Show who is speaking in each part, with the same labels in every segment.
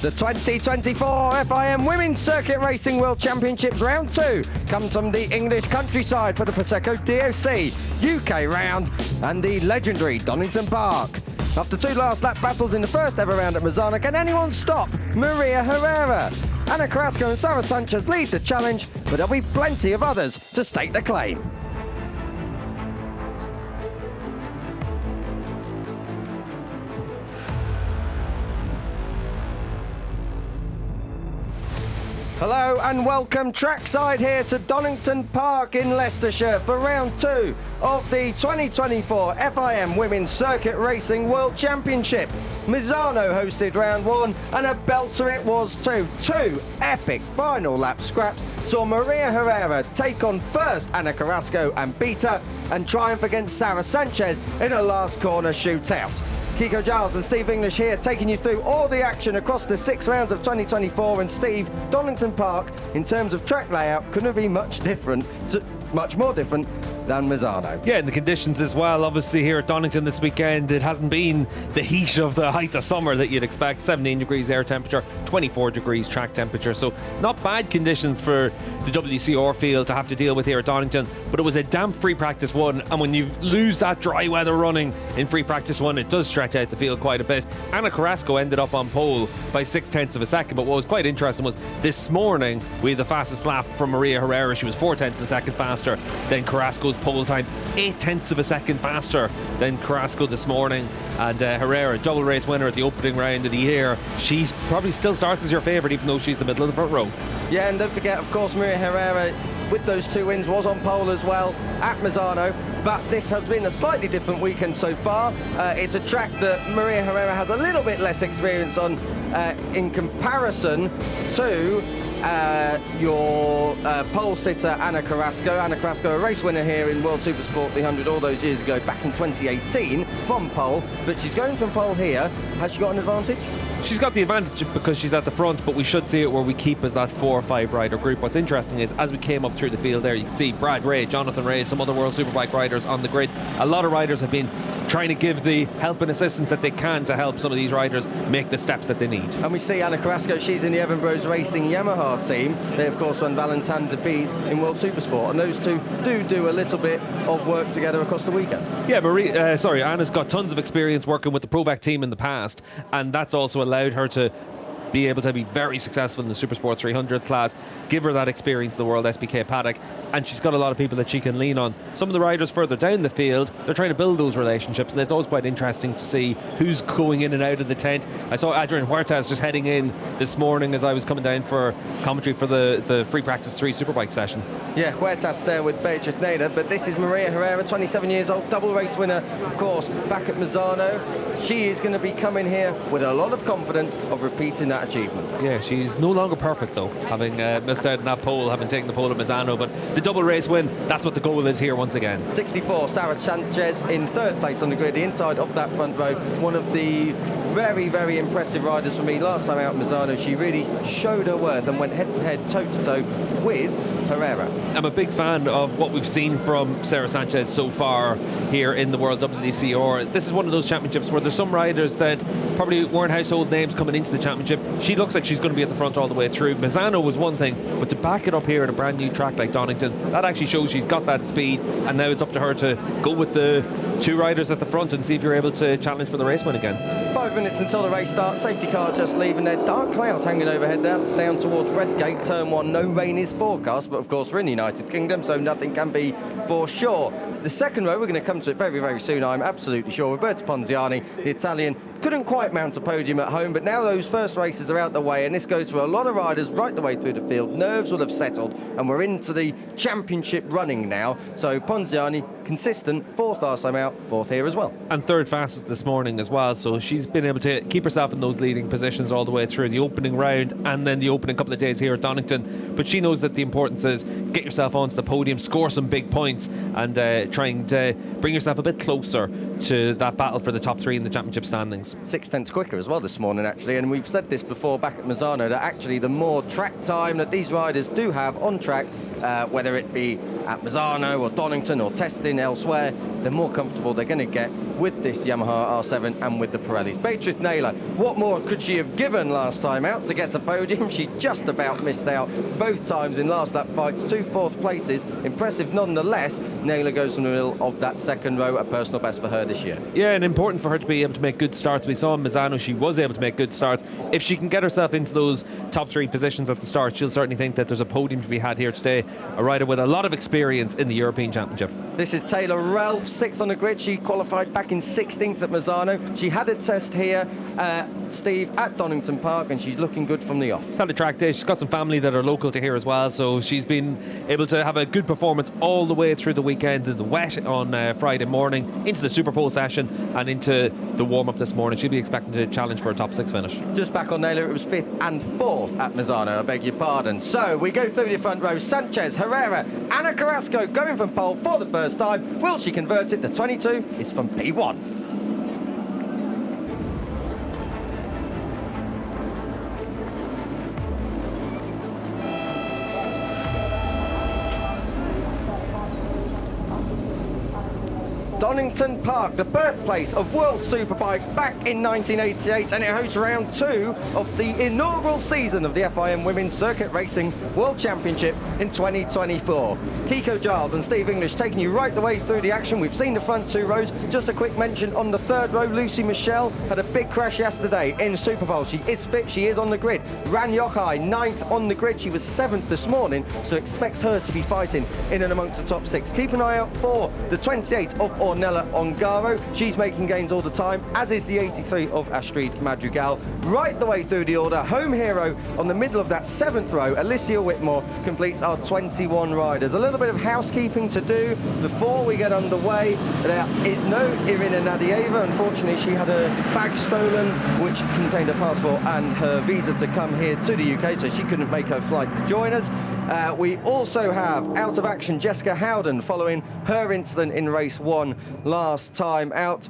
Speaker 1: The 2024 FIM Women's Circuit Racing World Championships Round 2 comes from the English countryside for the Prosecco DOC, UK round, and the legendary Donington Park. After 2 last lap battles in the first ever round at Mazzano, can anyone stop Maria Herrera? Ana Carrasco and Sara Sanchez lead the challenge, but there'll be plenty of others to stake the claim. Hello and welcome trackside here to Donington Park in Leicestershire for round 2 of the 2024 FIM Women's Circuit Racing World Championship. Mazzano hosted round 1 and a belter it was too. 2 epic final lap scraps saw Maria Herrera take on first Ana Carrasco and beat her, and triumph against Sara Sanchez in a last corner shootout. Kiko Giles and Steve English here, taking you through all the action across the 6 rounds of 2024. And Steve, Donington Park, in terms of track layout, couldn't be much more different than Mazzano.
Speaker 2: Yeah, and the conditions as well. Obviously here at Donington this weekend, it hasn't been the heat of the height of summer that you'd expect. 17 degrees air temperature, 24 degrees track temperature. So not bad conditions for the WCR field to have to deal with here at Donington. But it was a damp free practice 1, and when you lose that dry weather running in free practice 1, it does stretch out the field quite a bit. Ana Carrasco ended up on pole by 0.6 of a second, but what was quite interesting was this morning we had the fastest lap from Maria Herrera. She was 0.4 of a second faster than Carrasco's pole time, 0.8 of a second faster than Carrasco this morning. And Herrera, double race winner at the opening round of the year, she's probably still starts as your favourite, even though she's the middle of the front row. Yeah, and don't forget, of course, Maria Herrera with those 2 wins was on pole as well at Mazzano. But this has been a slightly different weekend so far. It's a track that Maria Herrera has a little bit less experience on in comparison to your pole sitter Ana Carrasco. Ana Carrasco, a race winner here in World Supersport 300 all those years ago, back in 2018 from pole. But she's going from pole here. Has she got an advantage? She's got the advantage because she's at the front, but we should see it where we keep as that 4 or 5 rider group. What's interesting is, as we came up through the field there, you can see Brad Ray, Jonathan Ray, some other World Superbike riders on the grid. A lot of riders have been trying to give the help and assistance that they can to help some of these riders make the steps that they need. And we see Ana Carrasco, she's in the Evan Bros Racing Yamaha team. They of course run Valentin de Bees in World Supersport, and those two do a little bit of work together across the weekend. Yeah, Anna's got tons of experience working with the Provac team in the past, and that's also allowed her to be able to be very successful in the Supersport 300 class, give her that experience in the World SBK paddock, and she's got a lot of people that she can lean on. Some of the riders further down the field, they're trying to build those relationships, and it's always quite interesting to see who's going in and out of the tent. I saw Adrian Huertas just heading in this morning as I was coming down for commentary for the Free Practice 3 Superbike session. Yeah, Huertas there with Beatriz Nader, but this is Maria Herrera, 27 years old, double race winner, of course, back at Mazzano. She is going to be coming here with a lot of confidence of repeating that achievement. Yeah, she's no longer perfect though, having missed out on that pole, having taken the pole at Mazzano, but the double race win, that's what the goal is here once again. 64, Sara Sanchez in 3rd place on the grid, the inside of that front row, one of the very, very impressive riders for me last time out at Mazzano. She really showed her worth and went head-to-head, toe-to-toe with Herrera. I'm a big fan of what we've seen from Sara Sanchez so far here in the World WDCR. This is one of those championships where there's some riders that probably weren't household names coming into the championship. She looks like she's going to be at the front all the way through. Mazzano was one thing, but to back it up here at a brand new track like Donington, that actually shows she's got that speed, and now it's up to her to go with the 2 riders at the front and see if you're able to challenge for the race win again. 5 minutes until the race starts. Safety car just leaving there. Dark clouds hanging overhead there. That's down towards Redgate, turn 1. No rain is forecast, but of course we're in the United Kingdom, so nothing can be for sure. The second row, we're going to come to it very, very soon, I'm absolutely sure. Roberto Ponziani, the Italian, couldn't quite mount a podium at home, but now those first races are out the way, and this goes for a lot of riders right the way through the field. Nerves will have settled, and we're into the championship running now. So Ponziani, consistent, 4th last time out, 4th here as well. And 3rd fastest this morning as well, so she's been able to keep herself in those leading positions all the way through the opening round and then the opening couple of days here at Donington. But she knows that the importance is get yourself onto the podium, score some big points, and trying to bring yourself a bit closer to that battle for the top 3 in the championship standings.
Speaker 1: 6/10 quicker as well this morning, actually, and we've said this before back at Misano, that actually the more track time that these riders do have on track, whether it be at Misano or Donington or testing elsewhere, the more comfortable they're going to get with this Yamaha R7 and with the Pirellis. Beatrice Naylor, what more could she have given last time out to get to podium? She just about missed out both times in last lap fights, 2 fourth places. Impressive nonetheless. Naylor goes from the middle of that second row, a personal best for her this year.
Speaker 2: Yeah, and important for her to be able to make good starts. We saw in Misano she was able to make good starts. If she can get herself into those top 3 positions at the start, she'll certainly think that there's a podium to be had here today. A rider with a lot of experience in the European Championship.
Speaker 1: This is Taylor Ralph, 6th on the grid. She qualified back in 16th at Misano. She had a test here, Steve, at Donington Park, and she's looking good from the off.
Speaker 2: She's had a track day. She's got some family that are local to here as well, so she's been able to have a good performance all the way through the weekend in the wet on Friday morning, into the Super Pole session and into the warm-up this morning. She'll be expecting to challenge for a top 6 finish.
Speaker 1: Just back on Naylor, it was 5th and 4th at Misano, I beg your pardon. So we go through the front row. Sanchez, Herrera, Ana Carrasco going from pole for the first time. Will she convert it? The 22 is from P1. Donington Park, the birthplace of World Superbike back in 1988, and it hosts round 2 of the inaugural season of the FIM Women's Circuit Racing World Championship in 2024. Kiko Giles and Steve English taking you right the way through the action. We've seen the front 2 rows. Just a quick mention on the 3rd row, Lucy Michelle had a big crash yesterday in Super Bowl. She is fit, she is on the grid. Ran Yochai, 9th on the grid. She was 7th this morning, so expect her to be fighting in and amongst the top 6. Keep an eye out for the 28 of Ornella Ongaro. She's making gains all the time, as is the 83 of Astrid Madrigal. Right the way through the order, home hero on the middle of that 7th row, Alicia Whitmore, completes our 21 riders. A little bit of housekeeping to do before we get underway. There is no Irina Nadieva. Unfortunately, she had her bag stolen, which contained her passport and her visa to come here to the UK, so she couldn't make her flight to join us. We also have out of action Jessica Howden following her incident in race 1 last time out.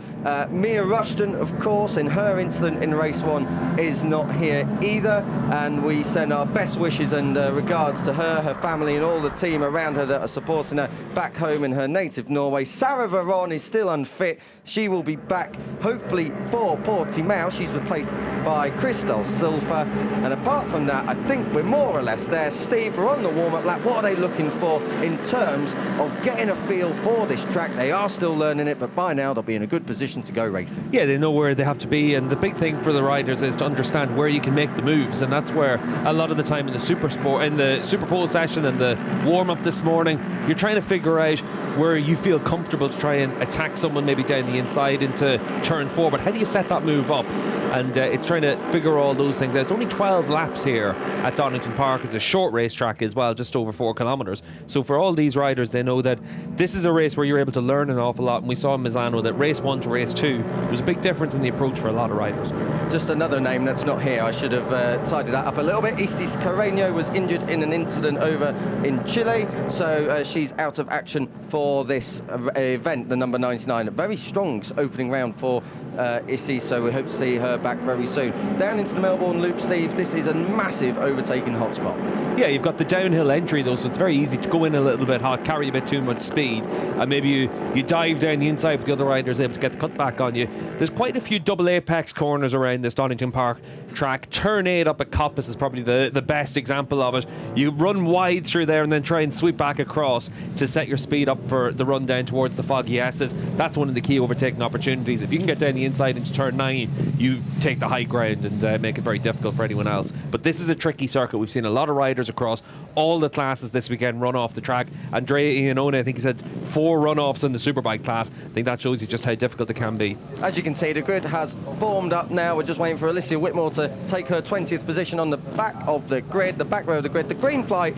Speaker 1: Mia Rushton, of course, in her incident in race 1 is not here either, and we send our best wishes and regards to her, her family and all the team around her that are supporting her back home in her native Norway. Sarah Veron is still unfit. She will be back hopefully for Portimao. She's replaced by Christel Silva, and apart from that, I think we're more or less there. Steve, we're on the warm-up lap. What are they looking for in terms of getting a feel for this track? They are still learning it, but by now they'll be in a good position to go racing. Yeah,
Speaker 2: they know where they have to be, and the big thing for the riders is to understand where you can make the moves, and that's where a lot of the time in the Super Pole session and the warm-up this morning, you're trying to figure out where you feel comfortable to try and attack someone maybe down the inside into turn 4, but how do you set that move up? And it's trying to figure all those things out. It's only 12 laps here at Donington Park. It's a short racetrack as well, just over 4 kilometres. So for all these riders, they know that this is a race where you're able to learn an awful lot. And we saw in Misano that race 1 to race 2, there was a big difference in the approach for a lot of riders.
Speaker 1: Just another name that's not here. I should have tidied that up a little bit. Isis Carreño was injured in an incident over in Chile, so she's out of action for this event, the number 99. A very strong opening round for Isis, so we hope to see her back very soon. Down into the Melbourne Loop, Steve, this is a massive overtaking hotspot. Yeah,
Speaker 2: you've got the downhill entry though, so it's very easy to go in a little bit hot, carry a bit too much speed, and maybe you dive down the inside, but the other rider is able to get the cut back on you. There's quite a few double apex corners around this Donington Park track. Turn 8 up at Coppice is probably the best example of it. You run wide through there and then try and sweep back across to set your speed up for the run down towards the Foggy S's. That's one of the key overtaking opportunities. If you can get down the inside into turn 9, you take the high ground and make it very difficult for anyone else. But this is a tricky circuit. We've seen a lot of riders across all the classes this weekend run off the track. Andrea Iannone, I think he said 4 runoffs in the Superbike class. I think that shows you just how difficult it can be.
Speaker 1: As you can see, the grid has formed up now. We're just waiting for Alicia Whitmore to take her 20th position on the back of the grid, the back row of the grid. The green flag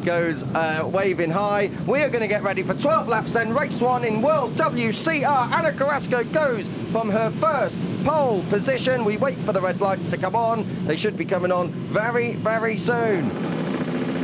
Speaker 1: goes waving high. We are going to get ready for 12 laps then. Race 1 in World WCR. Ana Carrasco goes from her first pole position. We wait for the red lights to come on. They should be coming on very, very soon.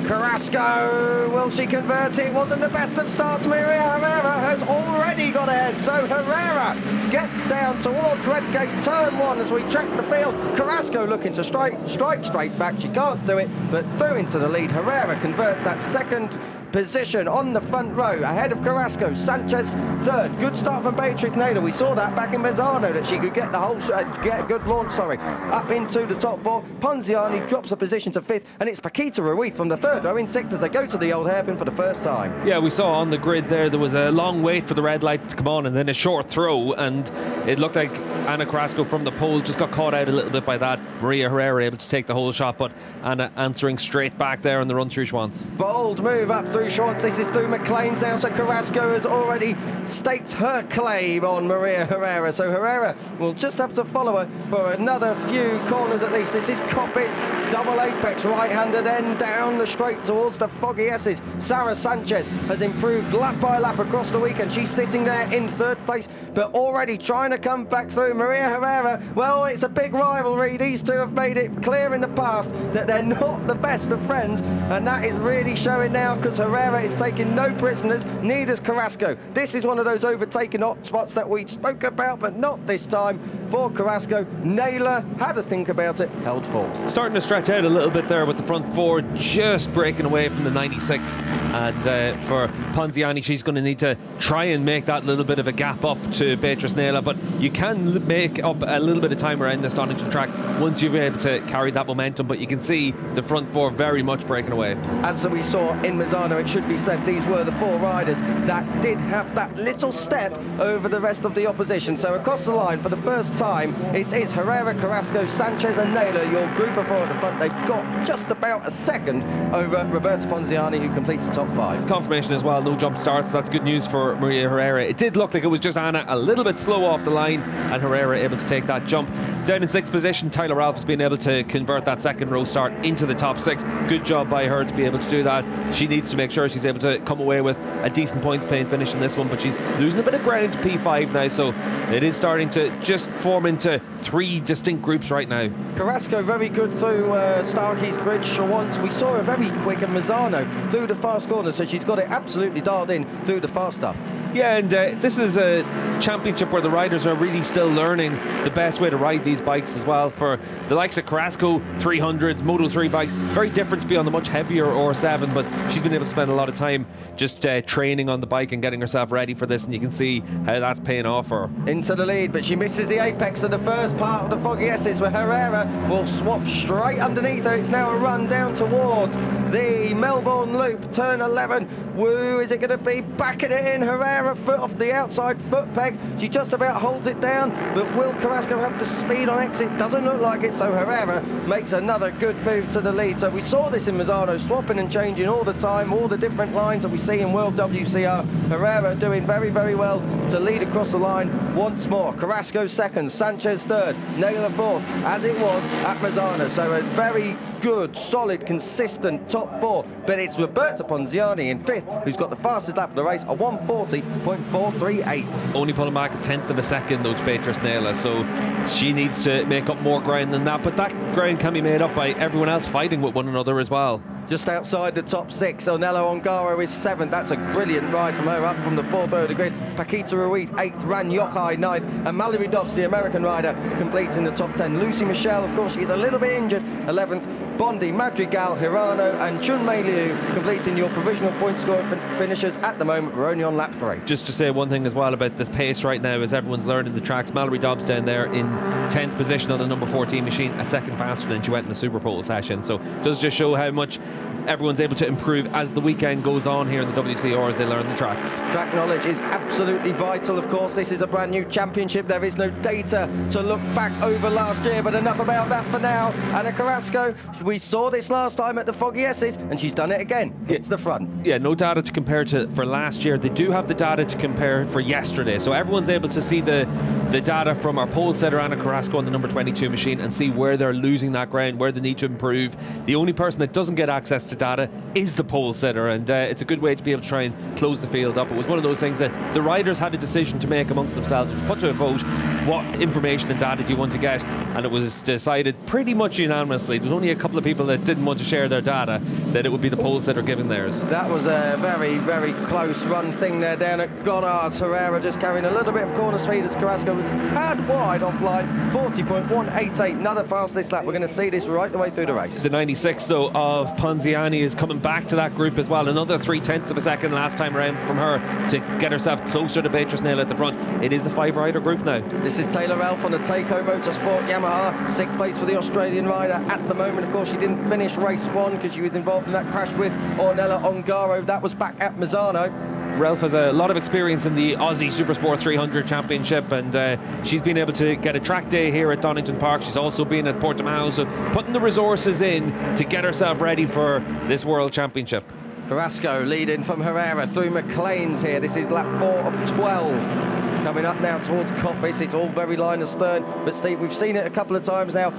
Speaker 1: Carrasco, will she convert it? Wasn't the best of starts. Maria Herrera has already got ahead, so Herrera gets down towards Redgate, turn 1 as we track the field. Carrasco looking to strike straight back. She can't do it, but through into the lead. Herrera converts that second position on the front row, ahead of Carrasco. Sanchez third. Good start from Beatriz Naylor. We saw that back in Mezzano, that she could get the whole get a good launch, up into the top 4. Ponziani drops a position to 5th, and it's Paquita Ruiz from the 3rd row in 6th as they go to the old hairpin for the first time.
Speaker 2: Yeah, we saw on the grid there was a long wait for the red lights to come on, and then a short throw, and it looked like Ana Carrasco from the pole just got caught out a little bit by that. Maria Herrera able to take the whole shot, but Ana answering straight back there on the run through Schwantz.
Speaker 1: Bold move up through Schwantz. This is through McLean's now, so Carrasco has already staked her claim on Maria Herrera, so Herrera will just have to follow her for another few corners at least. This is Coppice, double apex, right-handed end down the straight towards the Foggy S's. Sarah Sanchez has improved lap by lap across the weekend. She's sitting there in 3rd place, but already trying to come back through. Maria Herrera, well, it's a big rivalry. These two have made it clear in the past that they're not the best of friends, and that is really showing now, because Herrera is taking no prisoners, neither's Carrasco. This is one of those overtaken hot spots that we spoke about, but not this time for Carrasco. Naylor had to think about it, held 4th.
Speaker 2: Starting to stretch out a little bit there with the front 4 just breaking away from the 96, and for Ponziani, she's going to need to try and make that little bit of a gap up to Beatriz Naylor, but you can make up a little bit of time around this Donington track once you're able to carry that momentum, but you can see the front 4 very much breaking away.
Speaker 1: As we saw in Mezzano, it should be said these were the 4 riders that did have that little step over the rest of the opposition. So across the line for the first time, it is Herrera, Carrasco, Sanchez and Naylor, your group of 4 at the front. They've got just about a second over Roberta Ponziani, who completes the top 5.
Speaker 2: Confirmation as well, no jump starts. That's good news for Maria Herrera. It did look like it was just Ana a little bit slow off the line, and Herrera able to take that jump. Down in 6th position, Tyler Ralph has been able to convert that second row start into the top 6. Good job by her to be able to do that. She needs to make sure she's able to come away with a decent points paying finish in this one, but she's losing a bit of ground to P5 now, so it is starting to just form into 3 distinct groups right now.
Speaker 1: Carrasco very good through Starkey's Bridge once. We saw her very quick in Mezzano through the fast corner, so she's got it absolutely dialed in through the fast stuff.
Speaker 2: Yeah, and this is a championship where the riders are really still learning the best way to ride these bikes as well. For the likes of Carrasco, 300s, Moto 3 bikes, very different to be on the much heavier R7, but she's been able to spend a lot of time just training on the bike and getting herself ready for this, and you can see how that's paying off for her.
Speaker 1: Into the lead, but she misses the apex of the first part of the Foggy S's, where Herrera will swap straight underneath her. It's now a run down towards the Melbourne Loop, turn 11. Woo, is it going to be backing it in? Herrera, foot off the outside foot peg. She just about holds it down, but will Carrasco have the speed on exit? Doesn't look like it, so Herrera makes another good move to the lead. So we saw this in Mezzano, swapping and changing all the time, all the different lines that we see in World WCR. Herrera doing very, very well to lead across the line once more. Carrasco 2nd, Sanchez 3rd, Naylor 4th, as it was at Mezzano. So a very good, solid, consistent top 4, but it's Roberta Ponziani in 5th, who's got the fastest lap of the race, a 1:40.438.
Speaker 2: Only pulling back a 1/10 of a second though to Beatriz Naylor, so she needs to make up more ground than that, but that ground can be made up by everyone else fighting with one another as well.
Speaker 1: Just outside the top 6, Ornella Ongaro is 7th. That's a brilliant ride from her up from the 4th row of the grid. Paquita Ruiz 8th, Ran Yochai 9th, and Mallory Dobbs, the American rider, completes in the top 10. Lucy Michelle, of course, she's a little bit injured, 11th. Bondi, Madrigal, Hirano and Chunmei Liu completing your provisional point score finishers at the moment. We're only on lap 3.
Speaker 2: Just to say one thing as well about the pace right now as everyone's learning the tracks. Mallory Dobbs down there in 10th position on the number 14 machine, a second faster than she went in the Super Pole session, so it does just show how much everyone's able to improve as the weekend goes on here in the WCR as they learn the tracks.
Speaker 1: Track knowledge is absolutely vital, of course. This is a brand new championship. There is no data to look back over last year, but enough about that for now. Ana Carrasco, we saw this last time at the Foggy S's, and she's done it again. Hits the front.
Speaker 2: Yeah, no data to compare to for last year. They do have the data to compare for yesterday, so everyone's able to see the data from our pole setter Ana Carrasco on the number 22 machine and see where they're losing that ground, where they need to improve. The only person that doesn't get access to of data is the pole sitter, and it's a good way to be able to try and close the field up. It was one of those things that the riders had a decision to make amongst themselves. It was put to a vote, what information and data do you want to get, and it was decided pretty much unanimously. There was only a couple of people that didn't want to share their data, that it would be the pole sitter giving theirs.
Speaker 1: That was a very, very close run thing there down at Goddard's. Herrera just carrying a little bit of corner speed as Carrasco was a tad wide off line. 40.188, another fastest lap. We're going to see this right the way through the race.
Speaker 2: The 96 though of Ponziani is coming back to that group as well. Another 0.3 of a second last time around from her to get herself closer to Beatrice Nail at the front. It is a 5-rider group now.
Speaker 1: This is Taylor Ralph on the Takeo Motorsport Yamaha. 6th place for the Australian rider at the moment. Of course, she didn't finish race 1 because she was involved in that crash with Ornella Ongaro. That was back at Misano.
Speaker 2: Ralph has a lot of experience in the Aussie Supersport 300 Championship, and she's been able to get a track day here at Donington Park. She's also been at Portimao, so putting the resources in to get herself ready for this World Championship.
Speaker 1: Carrasco leading from Herrera through McLean's here. This is lap 4 of 12. Coming up now towards Coppice. It's all very line astern, but Steve, we've seen it a couple of times now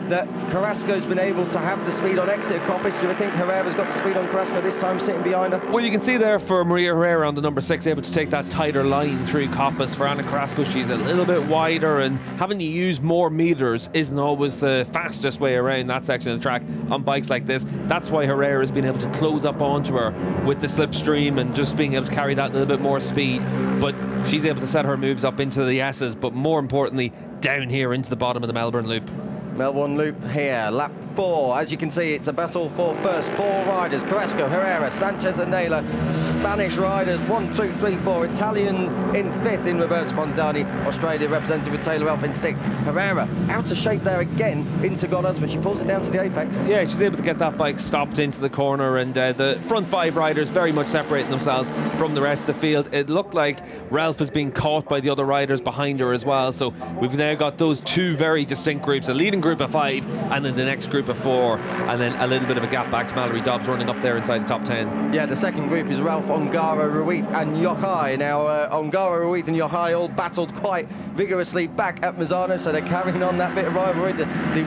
Speaker 1: that Carrasco's been able to have the speed on exit of Coppice. Do you think Herrera's got the speed on Carrasco this time, sitting behind her?
Speaker 2: Well, you can see there for Maria Herrera on the number 6, able to take that tighter line through Coppice. For Anna Carrasco, she's a little bit wider, and having to use more meters isn't always the fastest way around that section of the track on bikes like this. That's why Herrera's been able to close up onto her with the slipstream and just being able to carry that little bit more speed. But she's able to set her moves up into the S's, but more importantly, down here into the bottom of the Melbourne Loop.
Speaker 1: Melbourne Loop here, lap 4. As you can see, it's a battle for first. 4 riders: Carrasco, Herrera, Sanchez and Naylor. Spanish riders 1, 2, 3, 4. Italian in 5th in Roberto Ponzani. Australia represented with Taylor Ralph in 6th. Herrera out of shape there again into Goddard's, but she pulls it down to the apex.
Speaker 2: Yeah, she's able to get that bike stopped into the corner, and the front 5 riders very much separating themselves from the rest of the field. It looked like Ralph is being caught by the other riders behind her as well, so we've now got those 2 very distinct groups, a leading group of 5 and then the next group of 4, and then a little bit of a gap back to Mallory Dobbs running up there inside the top 10.
Speaker 1: Yeah, the second group is Ralph, Ongaro, Ruiz and Yochai. Now Ongaro, Ruiz and Yochai all battled quite vigorously back at Misano, so they're carrying on that bit of rivalry. The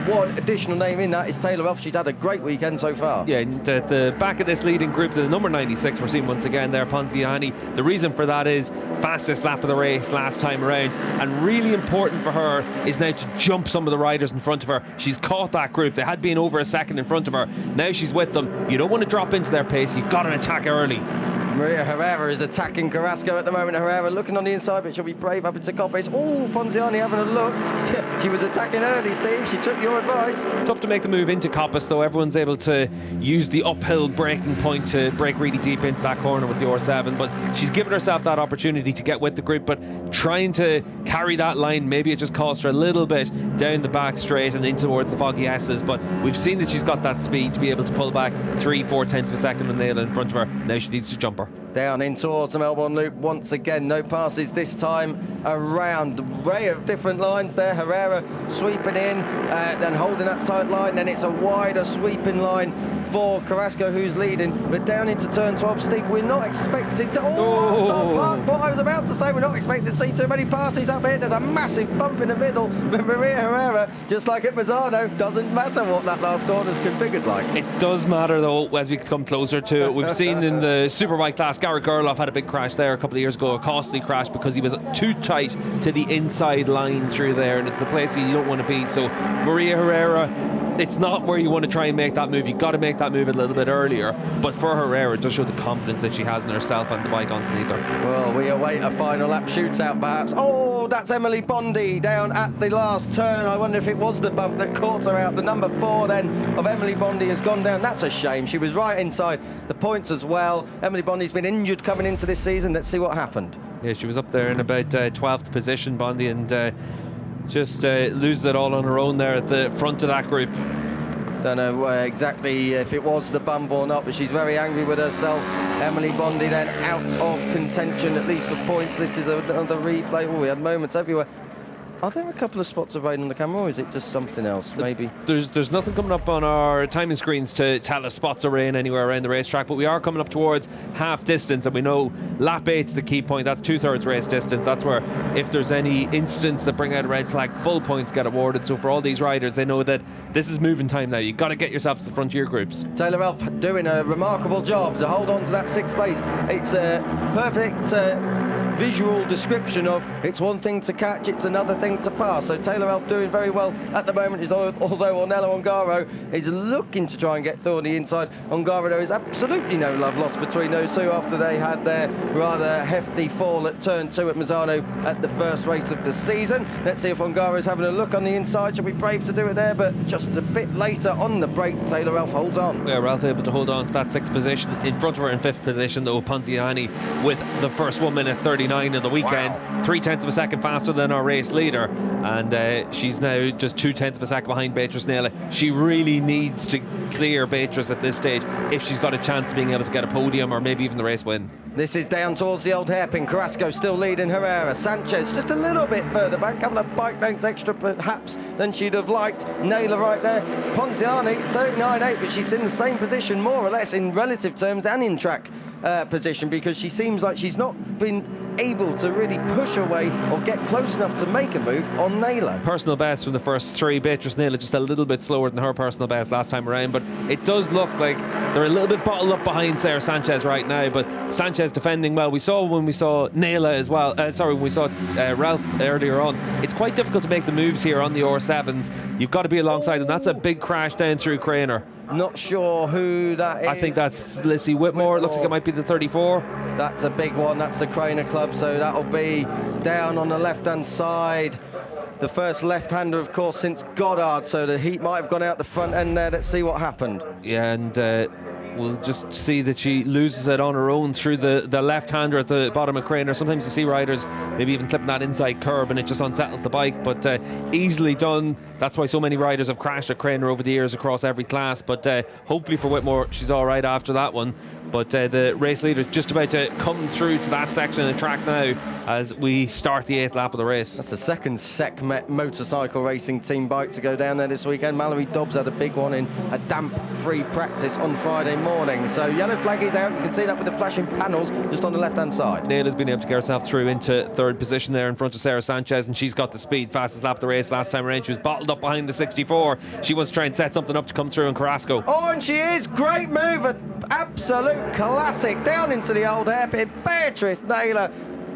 Speaker 1: one additional name in that is Taylor Ralph. She's had a great weekend so far.
Speaker 2: Yeah, the back of this leading group, the number 96 we're seeing once again there, Ponziani. The reason for that is fastest lap of the race last time around, and really important for her is now to jump some of the riders in front of her. She's caught that group. They had been over a second in front of her. Now she's with them. You don't want to drop into their pace. You've got to attack early.
Speaker 1: Maria Herrera is attacking Carrasco at the moment. Herrera looking on the inside, but she'll be brave up into Coppice. Oh, Ponziani having a look. She was attacking early, Steve. She took your advice.
Speaker 2: Tough to make the move into Coppice, though. Everyone's able to use the uphill braking point to brake really deep into that corner with the R7, but she's given herself that opportunity to get with the group, but trying to carry that line, maybe it just cost her a little bit down the back straight and in towards the foggy S's, but we've seen that she's got that speed to be able to pull back 3/4 of a second and nail in front of her. Now she needs to jump her.
Speaker 1: Down in towards the Melbourne Loop once again. No passes this time around. Array of different lines there. Herrera sweeping in, then holding that tight line. Then it's a wider sweeping line for Carrasco, who's leading. But down into turn 12, Steve, we're not expected to... what I was about to say, we're not expected to see too many passes up here. There's a massive bump in the middle. But Maria Herrera, just like at Misano, doesn't matter what that last corner's configured like.
Speaker 2: It does matter, though, as we come closer to it. We've seen in the Superbike class, Garrett Gerloff had a big crash there a couple of years ago, a costly crash because he was too tight to the inside line through there, and it's the place you don't want to be. So Maria Herrera, it's not where you want to try and make that move. You've got to make that move a little bit earlier. But for Herrera, it does show the confidence that she has in herself and the bike underneath her.
Speaker 1: Well, we await a final lap shootout, perhaps. Oh, that's Emily Bondi down at the last turn. I wonder if it was the bump that caught her out. The number 4 then of Emily Bondi has gone down. That's a shame. She was right inside the points as well. Emily Bondi's been injured coming into this season. Let's see what happened.
Speaker 2: Yeah, she was up there in about 12th position, Bondi, and just loses it all on her own there at the front of that group.
Speaker 1: Don't know exactly if it was the bump or not, but she's very angry with herself. Emily Bondi then out of contention, at least for points. This is another replay. Oh, we had moments everywhere. Are there a couple of spots of rain on the camera, or is it just something else? Maybe.
Speaker 2: There's nothing coming up on our timing screens to tell us spots of rain anywhere around the racetrack, but we are coming up towards half distance, and we know lap 8's the key point. That's 2/3 race distance. That's where, if there's any instance that bring out a red flag, full points get awarded. So for all these riders, they know that this is moving time now. You've got to get yourself to the front of your groups.
Speaker 1: Taylor Elf doing a remarkable job to hold on to that 6th place. It's a perfect visual description of it's one thing to catch, it's another thing to pass. So Taylor Elf doing very well at the moment, although Ornella Ongaro is looking to try and get through on the inside. Ongaro, there is absolutely no love lost between those two after they had their rather hefty fall at turn 2 at Misano at the first race of the season. Let's see if Ongaro is having a look on the inside. She'll be brave to do it there, but just a bit later on the brakes, Taylor Elf holds on.
Speaker 2: Yeah, Ralph able to hold on to that 6th position. In front of her in 5th position, though, Ponziani with the first 1 minute 39 of the weekend. Wow. 0.3 of a second faster than our race leader, and she's now just 0.2 of a second behind Beatrice Naylor. She really needs to clear Beatrice at this stage if she's got a chance of being able to get a podium or maybe even the race win.
Speaker 1: This is down towards the old hairpin. Carrasco still leading Herrera. Sanchez just a little bit further back, a couple of bike lengths extra perhaps than she'd have liked. Naylor right there. Ponziani 39.8, but she's in the same position more or less in relative terms and in track position, because she seems like she's not been able to really push away or get close enough to make a move on Naylor.
Speaker 2: Personal best from the first 3. Beatrice Naylor just a little bit slower than her personal best last time around, but it does look like they're a little bit bottled up behind Sarah Sanchez right now, but Sanchez defending well. We saw when we saw Naylor as well, when we saw Ralph earlier on, it's quite difficult to make the moves here on the R7s. You've got to be alongside them. That's a big crash down through Craner.
Speaker 1: Not sure who that is.
Speaker 2: I think that's Lissy Whitmore. It looks like it might be the 34.
Speaker 1: That's a big one. That's the Craner Club, so that'll be down on the left-hand side. The first left-hander, of course, since Goddard, so the heat might have gone out the front end there. Let's see what happened.
Speaker 2: Yeah, and we'll just see that she loses it on her own through the left-hander at the bottom of Craner. Sometimes you see riders maybe even clipping that inside curb and it just unsettles the bike, but easily done. That's why so many riders have crashed at Craner over the years across every class, but hopefully for Whitmore she's all right after that one. But the race leader is just about to come through to that section of the track now as we start the 8th lap of the race.
Speaker 1: That's the second SecMet motorcycle racing team bike to go down there this weekend. Mallory Dobbs had a big one in a damp-free practice on Friday morning. So yellow flag is out. You can see that with the flashing panels just on the left-hand side.
Speaker 2: Naylor's been able to get herself through into 3rd position there in front of Sarah Sanchez, and she's got the speed. Fastest lap of the race last time around. She was bottled up behind the 64. She wants to try and set something up to come through in Carrasco.
Speaker 1: Oh, and she is. Great move. An absolute classic. Down into the old hairpin. Beatrice Naylor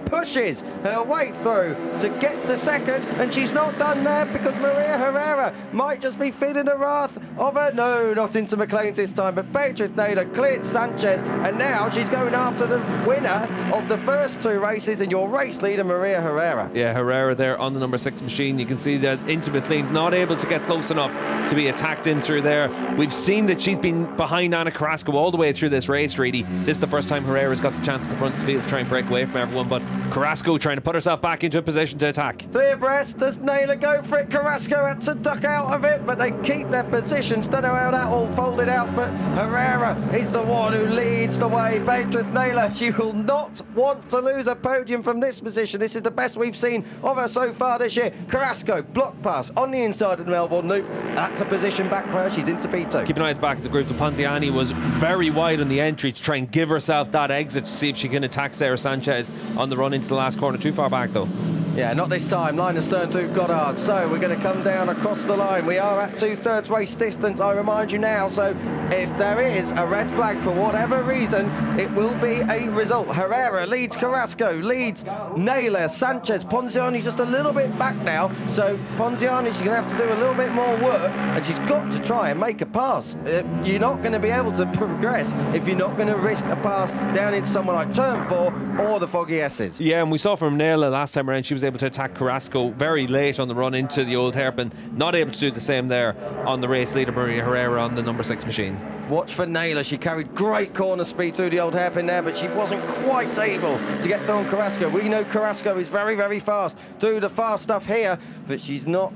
Speaker 1: pushes her way through to get to 2nd, and she's not done there because Maria Herrera might just be feeling the wrath of her. No, not into McLean's this time, but Beatrice Naylor cleared Sanchez, and now she's going after the winner of the first 2 races and your race leader, Maria Herrera.
Speaker 2: Yeah, Herrera there on the number 6 machine. You can see that into McLean's not able to get close enough to be attacked in through there. We've seen that she's been behind Anna Carrasco all the way through this race, really. This is the first time Herrera's got the chance at the front of the field to try and break away from everyone, but Carrasco trying to put herself back into a position to attack. 3
Speaker 1: abreast. Does Naylor go for it? Carrasco had to duck out of it, but they keep their positions. Don't know how that all folded out, but Herrera is the one who leads the way. Beatrice Naylor, she will not want to lose a podium from this position. This is the best we've seen of her so far this year. Carrasco, block pass on the inside of the Melbourne Loop. That's a position back for her. She's into P2.
Speaker 2: Keep an eye at the back of the group. The Ponziani was very wide on the entry to try and give herself that exit to see if she can attack Sarah Sanchez on the run into the last corner. Too far back though.
Speaker 1: Yeah, not this time. Line of stern to Goddard. So we're going to come down across the line. We are at 2/3 race distance, I remind you now. So if there is a red flag for whatever reason, it will be a result. Herrera leads Carrasco, leads Naylor, Sanchez, Ponziani just a little bit back now. So Ponziani, she's going to have to do a little bit more work, and she's got to try and make a pass. You're not going to be able to progress if you're not going to risk a pass down into someone like turn 4 or the Foggy S's.
Speaker 2: Yeah, and we saw from Naylor last time around, she was able to attack Carrasco very late on the run into the old hairpin. Not able to do the same there on the race leader, Maria Herrera, on the number 6 machine.
Speaker 1: Watch for Naylor. She carried great corner speed through the old hairpin there, but she wasn't quite able to get through on Carrasco. We know Carrasco is very, very fast. Do the fast stuff here, but she's not.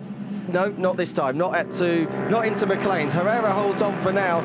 Speaker 1: No, not this time. Not into McLean's. Herrera holds on for now.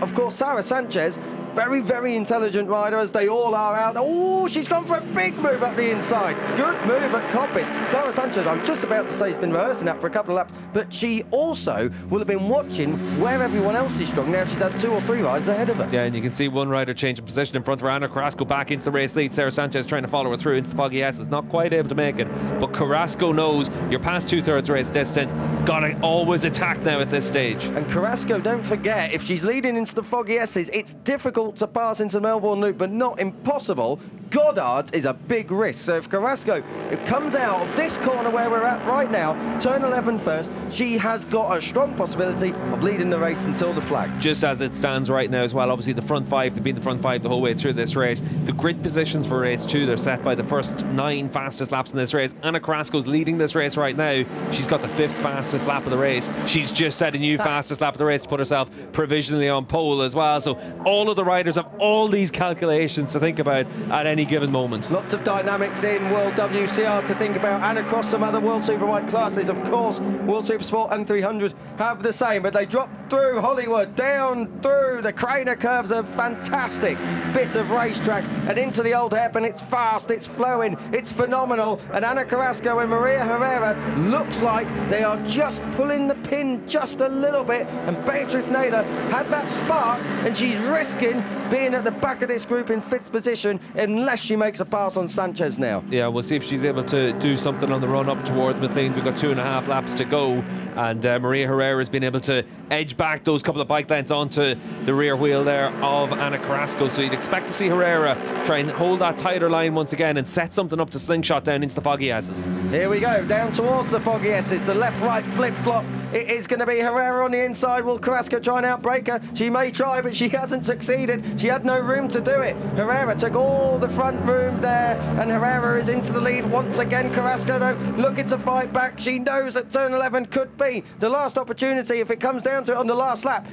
Speaker 1: Of course, Sarah Sanchez Very, very intelligent rider, as they all are out. Oh, she's gone for a big move up the inside. Good move at Coppice. Sarah Sanchez, I'm just about to say, has been rehearsing that for a couple of laps, but she also will have been watching where everyone else is strong. Now she's had 2 or 3 riders ahead of her.
Speaker 2: Yeah, and you can see one rider changing position in front of her. Anna Carrasco back into the race lead. Sarah Sanchez trying to follow her through into the foggy S, is not quite able to make it, but Carrasco knows you're past 2/3 race distance. Gotta always attack now at this stage.
Speaker 1: And Carrasco, don't forget, if she's leading into the foggy S's, it's difficult to pass into Melbourne Loop, but not impossible. Goddard's is a big risk. So if Carrasco comes out of this corner where we're at right now, turn 11 first, she has got a strong possibility of leading the race until the flag.
Speaker 2: Just as it stands right now as well, obviously the front 5, they've been the front 5 the whole way through this race. The grid positions for race 2, they're set by the first 9 fastest laps in this race. Anna Carrasco's leading this race right now. She's got the 5th fastest lap of the race. She's just set a new fastest lap of the race to put herself provisionally on pole as well. So all of the riders have all these calculations to think about at any given moment.
Speaker 1: Lots of dynamics in World WCR to think about, and across some other World Superbike classes. Of course, World Supersport and 300 have the same, but they drop through Hollywood, down through the Craner curves, a fantastic bit of racetrack, and into the old hairpin. It's fast, it's flowing, it's phenomenal, and Anna Carrasco and Maria Herrera looks like they are just pulling the pin just a little bit, and Beatrice Naylor had that spark, and she's risking being at the back of this group in 5th position unless she makes a pass on Sanchez now.
Speaker 2: Yeah, we'll see if she's able to do something on the run up towards McLean's. We've got 2.5 laps to go, and Maria Herrera has been able to edge back those couple of bike lengths onto the rear wheel there of Anna Carrasco. So you'd expect to see Herrera try and hold that tighter line once again and set something up to slingshot down into the foggy S's.
Speaker 1: Here we go, down towards the foggy S's, the left-right flip-flop. It is going to be Herrera on the inside. Will Carrasco try and outbrake her? She may try, but she hasn't succeeded. She had no room to do it. Herrera took all the front room there, and Herrera is into the lead once again. Carrasco, though, looking to fight back. She knows that turn 11 could be the last opportunity if it comes down to it on the last lap.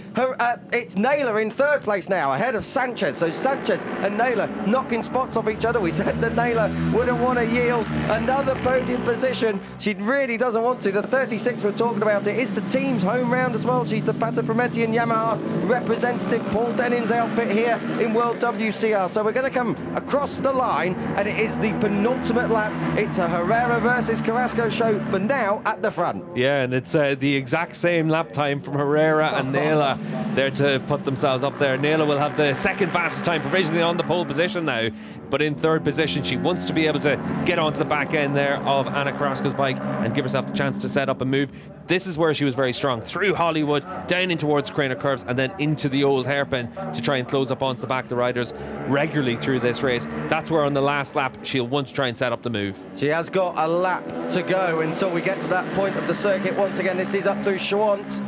Speaker 1: It's Naylor in 3rd place now, ahead of Sanchez. So Sanchez and Naylor knocking spots off each other. We said that Naylor wouldn't want to yield another podium position. She really doesn't want to. The 36 we're talking about, it is the team's home round as well. She's the Pata Prometti and Yamaha representative. Paul Denning's outfit here in World WCR. So we're going to come across the line, and it is the penultimate lap. It's a Herrera versus Carrasco show for now at the front.
Speaker 2: Yeah, and it's the exact same lap time from Herrera and Naylor there to put themselves up there. Naylor will have the 2nd fastest time provisionally on the pole position now, but in 3rd position. She wants to be able to get onto the back end there of Anna Carrasco's bike and give herself the chance to set up and move. This is where she was very strong, through Hollywood, down in towards Craner curves, and then into the old hairpin to try and close up onto the back of the riders regularly through this race. That's where on the last lap she'll want to try and set up the move.
Speaker 1: She has got a lap to go until we get to that point of the circuit. Once again, this is up through Schwantz.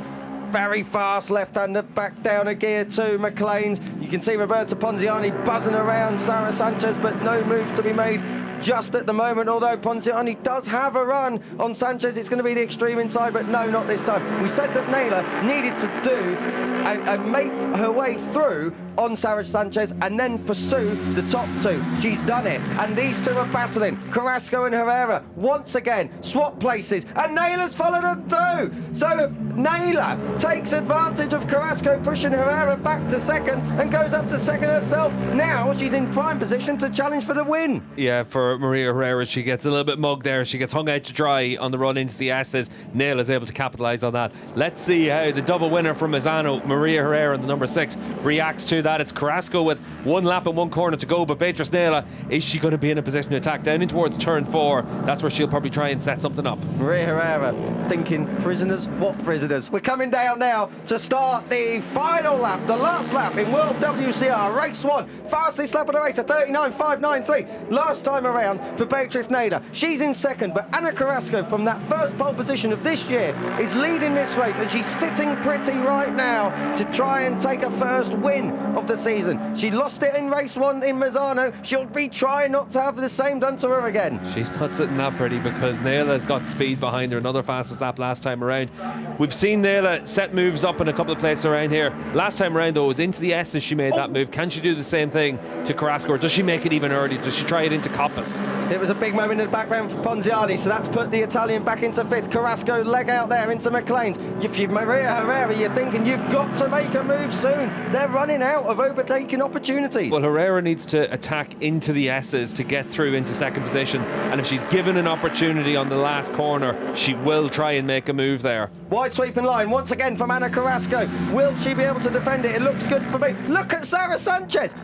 Speaker 1: Very fast left-hander back down a gear to McLean's. You can see Roberta Ponziani buzzing around Sarah Sanchez, but no move to be made just at the moment, although Ponziani does have a run on Sanchez. It's going to be the extreme inside, but no, not this time. We said that Naylor needed to do and make her way through on Sarah Sanchez and then pursue the top 2. She's done it, and these two are battling. Carrasco and Herrera once again swap places, and Naylor's followed her through. So Naylor takes advantage of Carrasco pushing Herrera back to 2nd and goes up to 2nd herself. Now she's in prime position to challenge for the win.
Speaker 2: Yeah, for Maria Herrera, she gets a little bit mugged there. She gets hung out to dry on the run into the S's. Naylor's able to capitalise on that. Let's see how the double winner from Misano, Maria Herrera in the number 6, reacts to that. It's Carrasco with 1 lap and 1 corner to go, but Beatrice Naylor, is she going to be in a position to attack down in towards turn 4? That's where she'll probably try and set something up.
Speaker 1: Maria Herrera thinking, prisoners? What prisoners? We're coming down now to start the final lap, the last lap in World WCR, race 1. Fastest lap of the race, a 39.593. Last time around for Beatrice Naylor. She's in 2nd, but Anna Carrasco from that first pole position of this year is leading this race, and she's sitting pretty right now to try and take her first win of the season. She lost it in race 1 in Misano. She'll be trying not to have the same done to her again.
Speaker 2: She's not sitting that pretty because Naylor's got speed behind her. Another fastest lap last time around. We've seen Naylor set moves up in a couple of places around here. Last time around, though, it was into the S's she made that move. Can she do the same thing to Carrasco, or does she make it even early? Does she try it into Coppice? Dobbs.
Speaker 1: It was a big moment in the background for Ponziani, so that's put the Italian back into fifth. Carrasco leg out there into McLean's. If you're Maria Herrera, you're thinking you've got to make a move soon. They're running out of overtaking opportunities.
Speaker 2: Well, Herrera needs to attack into the S's to get through into second position, and if she's given an opportunity on the last corner, she will try and make a move there.
Speaker 1: Wide sweeping line once again from Ana Carrasco. Will she be able to defend it? It looks good for me. Look at Sarah Sanchez.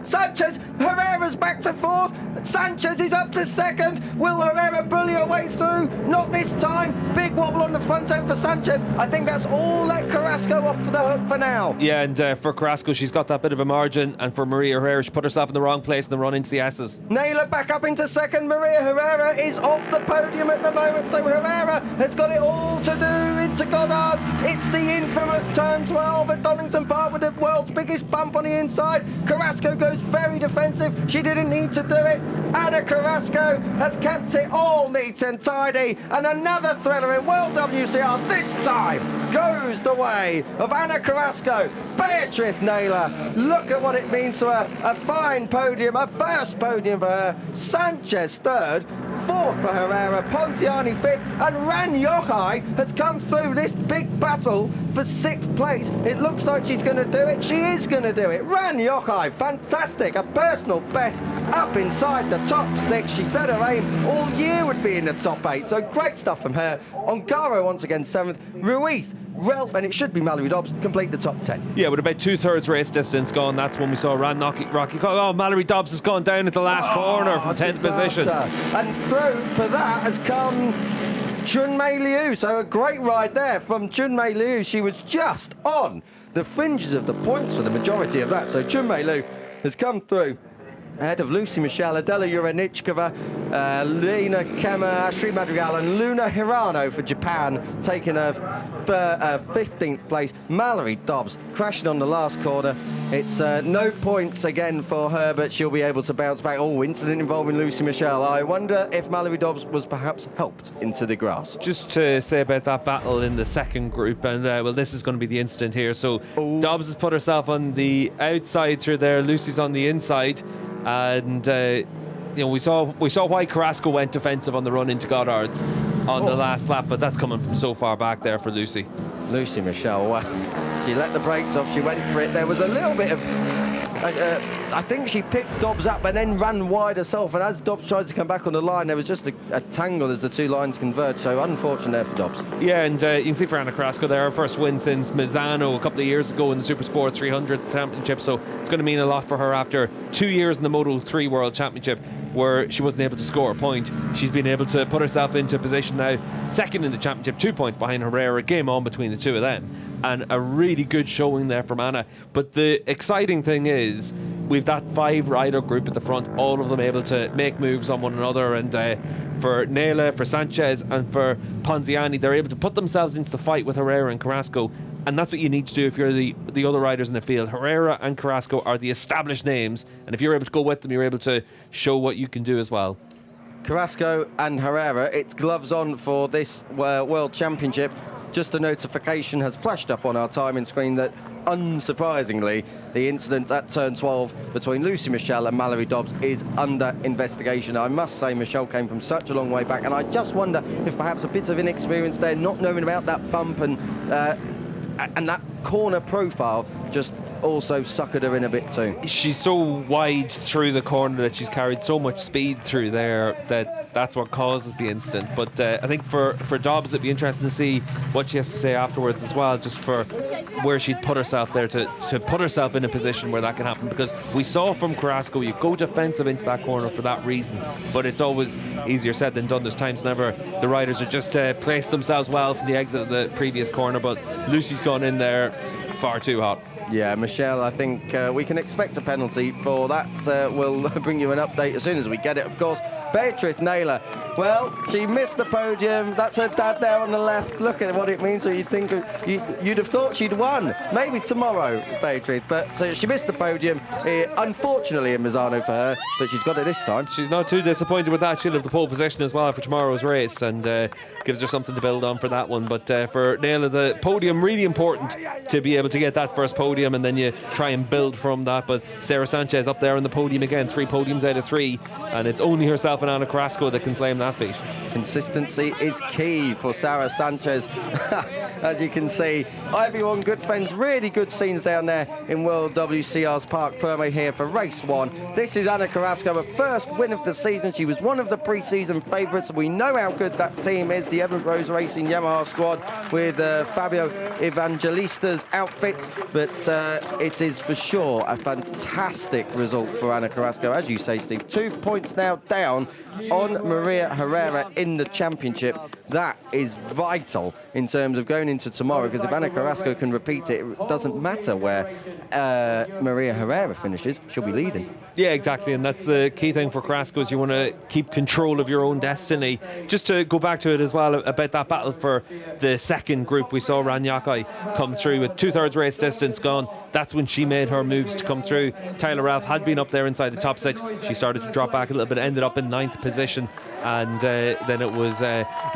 Speaker 1: Herrera's back to fourth. Sanchez is up to second. Will Herrera bully her way through? Not this time. Big wobble on the front end for Sanchez. I think that's all let Carrasco off the hook for now.
Speaker 2: Yeah, and for Carrasco, she's got that bit of a margin, and for Maria Herrera, she put herself in the wrong place and then run into the S's.
Speaker 1: Naylor back up into second. Maria Herrera is off the podium at the moment, so Herrera has got it all to do into Goddard's. It's the infamous turn 12 at Donington Park with the world's biggest bump on the inside. Carrasco goes very defensive. She didn't need to do it. Ana Carrasco has kept it all neat and tidy, and another thriller in World WCR this time goes the way of Ana Carrasco. Beatrice Naylor, look at what it means to her. A fine podium, a first podium for her. Sanchez third, fourth for Herrera, Ponziani fifth, and Ran Yochai has come through this big battle for sixth place. It looks like she's going to do it. She is going to do it. Ran Yochai, fantastic, a personal best up inside the top six. She said her aim all year would be in the top eight, so great stuff from her. Ongaro once again seventh, Ruiz, Ralph, and it should be Mallory Dobbs, complete the top 10.
Speaker 2: Yeah, with about 2/3 race distance gone, that's when we saw Rocky. Oh, Mallory Dobbs has gone down at the last corner from 10th position.
Speaker 1: And through for that has come Junmei Liu. So a great ride there from Junmei Liu. She was just on the fringes of the points for the majority of that. So Junmei Liu has come through ahead of Lucy Michelle, Adela Uranichkova, Lena Kema, Ashri Madrigal, and Luna Hirano for Japan, taking her 15th place. Mallory Dobbs crashing on the last corner. It's no points again for her, but she'll be able to bounce back. Oh, incident involving Lucy Michelle. I wonder if Mallory Dobbs was perhaps helped into the grass.
Speaker 2: Just to say about that battle in the second group, and well, this is going to be the incident here. So Dobbs has put herself on the outside through there. Lucy's on the inside. And you know, we saw why Carrasco went defensive on the run into Goddard's on the last lap, but that's coming from so far back there for Lucy.
Speaker 1: Lucy Michelle, she let the brakes off, she went for it. There was a little bit of I think she picked Dobbs up and then ran wide herself, and as Dobbs tried to come back on the line, there was just a tangle as the two lines converged, so unfortunate there for Dobbs.
Speaker 2: Yeah, and you can see for Ana Carrasco there, her first win since Misano a couple of years ago in the Supersport 300 Championship, so it's going to mean a lot for her after 2 years in the Moto 3 World Championship where she wasn't able to score a point. She's been able to put herself into a position now, second in the championship, 2 points behind Herrera, game on between the two of them, and a really good showing there from Ana. But the exciting thing is we've that 5-rider group at the front, all of them able to make moves on one another, and for Naylor, for Sanchez and for Ponziani, they're able to put themselves into the fight with Herrera and Carrasco, and that's what you need to do if you're the other riders in the field. Herrera and Carrasco are the established names, and if you're able to go with them, you're able to show what you can do as well.
Speaker 1: Carrasco and Herrera, it's gloves on for this World Championship. Just a notification has flashed up on our timing screen that, unsurprisingly, the incident at turn 12 between Lucy Michelle and Mallory Dobbs is under investigation. I must say, Michelle came from such a long way back, and I just wonder if perhaps a bit of inexperience there, not knowing about that bump and that corner profile, just also suckered her in a bit too.
Speaker 2: She's so wide through the corner that she's carried so much speed through there that's what causes the incident. But I think for Dobbs, it'd be interesting to see what she has to say afterwards as well, just for where she'd put herself there to put herself in a position where that can happen, because we saw from Carrasco, you go defensive into that corner for that reason, but it's always easier said than done. There's times whenever the riders are just placed themselves well from the exit of the previous corner, but Lucy's gone in there far too hot.
Speaker 1: Yeah, Michelle, I think we can expect a penalty for that. We'll bring you an update as soon as we get it, of course. Beatrice Naylor, Well, she missed the podium. That's her dad there on the left. Look at what it means. So you'd think you'd have thought she'd won. Maybe tomorrow, Beatrice. But so she missed the podium. Unfortunately, in Misano for her, but she's got it this time.
Speaker 2: She's not too disappointed with that. She'll have the pole position as well for tomorrow's race, and gives her something to build on for that one. But for Naila, the podium really important to be able to get that first podium, and then you try and build from that. But Sarah Sanchez up there on the podium again, 3 podiums out of 3, and it's only herself and Anna Carrasco that can claim that feat.
Speaker 1: Consistency is key for Sarah Sanchez. As you can see, everyone good friends, really good scenes down there in World WCR's Parc Ferme here for race 1. This is Anna Carrasco, her first win of the season. She was one of the pre-season favourites. We know how good that team is, the Evan Rose Racing Yamaha squad with Fabio Evangelista's outfit, but it is for sure a fantastic result for Anna Carrasco. As you say, Steve, 2 points now down on Maria Herrera in the championship. That is vital in terms of going into tomorrow, because if Anna Carrasco can repeat it, it doesn't matter where Maria Herrera finishes, she'll be leading. Yeah,
Speaker 2: exactly, and that's the key thing for Carrasco, is you want to keep control of your own destiny. Just to go back to it as well about that battle for the second group, we saw Ranyaki come through with 2/3 race distance gone. That's when she made her moves to come through. Tyler Ralph had been up there inside the top 6. She started to drop back a little bit, ended up in 9th position, and then it was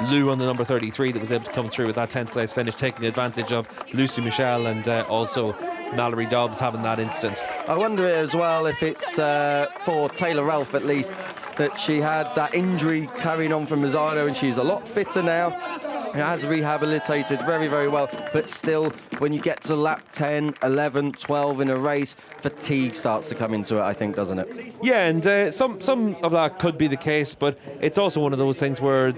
Speaker 2: Lou on the number 33 that was able to come through with that 10th place finish, taking advantage of Lucy Michelle and also Mallory Dobbs having that instant.
Speaker 1: I wonder as well if it's for Taylor Ralph at least that she had that injury carrying on from Misano, and she's a lot fitter now. Has rehabilitated very, very well, but still, when you get to lap 10, 11, 12 in a race, fatigue starts to come into it, I think, doesn't it?
Speaker 2: Yeah, and some of that could be the case, but it's also one of those things where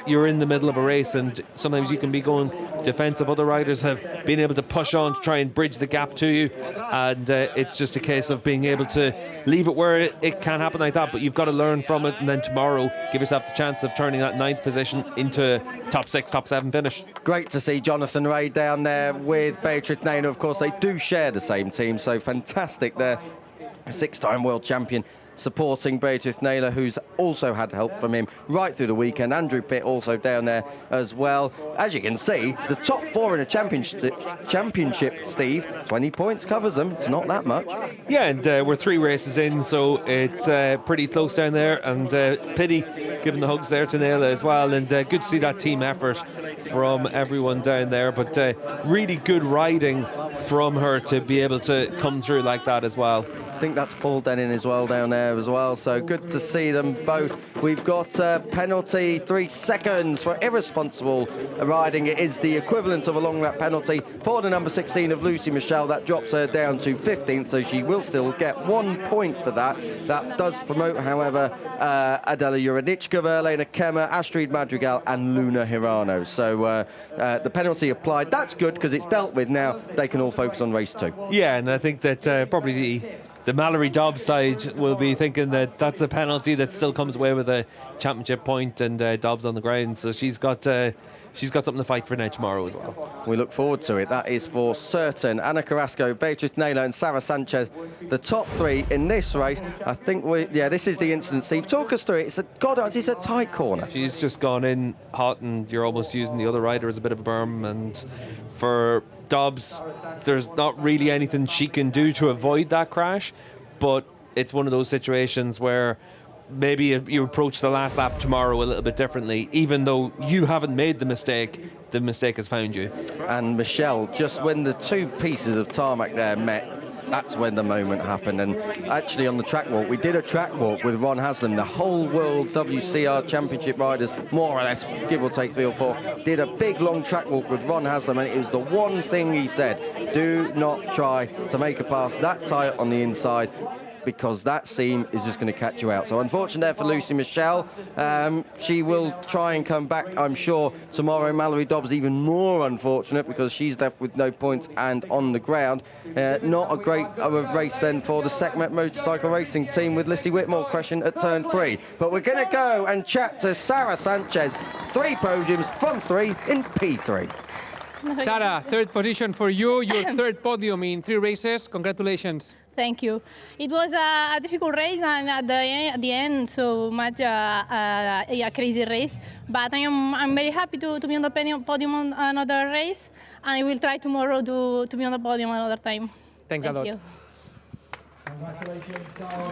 Speaker 2: you're in the middle of a race, and sometimes you can be going defensive. Other riders have been able to push on to try and bridge the gap to you, and it's just a case of being able to leave it where it can happen like that, but you've got to learn from it, and then tomorrow give yourself the chance of turning that 9th position into top 6, top 7 finish.
Speaker 1: Great to see Jonathan Ray down there with Beatrice Naina. Of course, they do share the same team, so fantastic there. A 6-time world champion supporting Beatrice Naylor, who's also had help from him right through the weekend. Andrew Pitt also down there as well. As you can see, the top 4 in a championship, Steve, 20 points covers them. It's not that much.
Speaker 2: Yeah, and we're 3 races in, so it's pretty close down there, and pity giving the hugs there to Naylor as well, and good to see that team effort from everyone down there, but really good riding from her to be able to come through like that as well.
Speaker 1: I think that's Paul Denning as well down there as well, so good to see them both. We've got a penalty, 3 seconds for irresponsible riding. It is the equivalent of a long lap penalty for the number 16 of Lucy Michelle. That drops her down to 15th, so she will still get 1 point for that. That does promote, however, Adela Juradichkova, Elena Kemmer, Astrid Madrigal and Luna Hirano. So the penalty applied. That's good because it's dealt with now. They can all focus on race 2.
Speaker 2: Yeah, and I think that probably the Mallory Dobbs side will be thinking that that's a penalty that still comes away with a championship point, and Dobbs on the ground, so she's got something to fight for now tomorrow as well.
Speaker 1: We look forward to it, that is for certain. Anna Carrasco, Beatrice Naylor and Sarah Sanchez, the top 3 in this race. I think this is the incident. Steve, talk us through it. It's a tight corner.
Speaker 2: She's just gone in hot, and you're almost using the other rider as a bit of a berm, and for Dobbs, there's not really anything she can do to avoid that crash, but it's one of those situations where maybe you approach the last lap tomorrow a little bit differently. Even though you haven't made the mistake has found you. And
Speaker 1: Michelle, just when the 2 pieces of tarmac there met, that's when the moment happened. And actually on the track walk, we did a track walk with Ron Haslam. The whole World WCR Championship riders, more or less, give or take 3 or 4, did a big long track walk with Ron Haslam, and it was the one thing he said: do not try to make a pass that tight on the inside, because that seam is just going to catch you out. So unfortunate there for Lucy Michelle. She will try and come back, I'm sure, tomorrow. Mallory Dobbs even more unfortunate because she's left with no points and on the ground. Not a great race then for the Sekhmet Motorcycle Racing team, with Lissy Whitmore crashing at turn 3. But we're going to go and chat to Sarah Sanchez. 3 podiums from 3 in P3.
Speaker 3: Sara, third position for you, your third podium in 3 races. Congratulations.
Speaker 4: Thank you. It was a difficult race, and at the end, so much a crazy race. But I'm very happy to be on the podium on another race, and I will try tomorrow to be on the podium another time.
Speaker 3: Thanks a lot.
Speaker 4: You.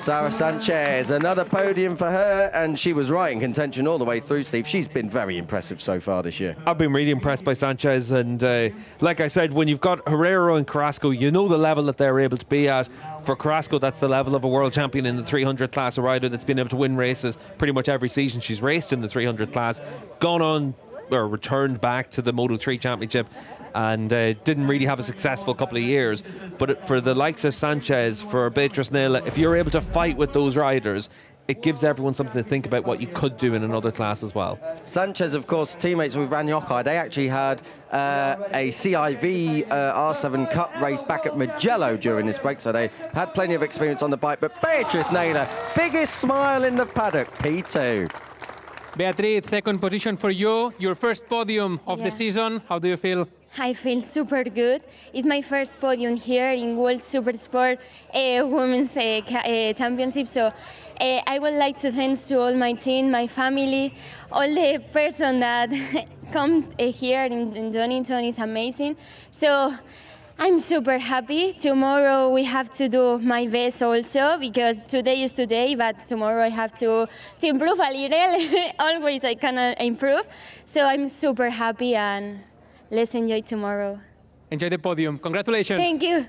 Speaker 1: Sara Sanchez, another podium for her, and she was right in contention all the way through, Steve. She's been very impressive so far this year.
Speaker 2: I've been really impressed by Sanchez, and like I said, when you've got Herrera and Carrasco, you know the level that they're able to be at. For Carrasco, that's the level of a world champion in the 300 class, a rider that's been able to win races pretty much every season she's raced in the 300 class, gone on or returned back to the Moto3 Championship, and didn't really have a successful couple of years. But for the likes of Sanchez, for Beatrice Nela, if you're able to fight with those riders, it gives everyone something to think about what you could do in another class as well.
Speaker 1: Sanchez, of course, teammates with Ran Yochai. They actually had a CIV R7 Cup race back at Mugello during this break, so they had plenty of experience on the bike. But Beatrice Naylor, biggest smile in the paddock, P2.
Speaker 3: Beatriz, second position for you, your first podium of the season. How do you feel?
Speaker 5: I feel super good. It's my first podium here in World Super Sport Women's Championship. So I would like to thank to all my team, my family, all the person that come here in Donington. Is amazing. So I'm super happy. Tomorrow we have to do my best also, because today is today, but tomorrow I have to improve a little. Always I can improve. So I'm super happy, and let's enjoy tomorrow.
Speaker 3: Enjoy the podium. Congratulations.
Speaker 5: Thank you.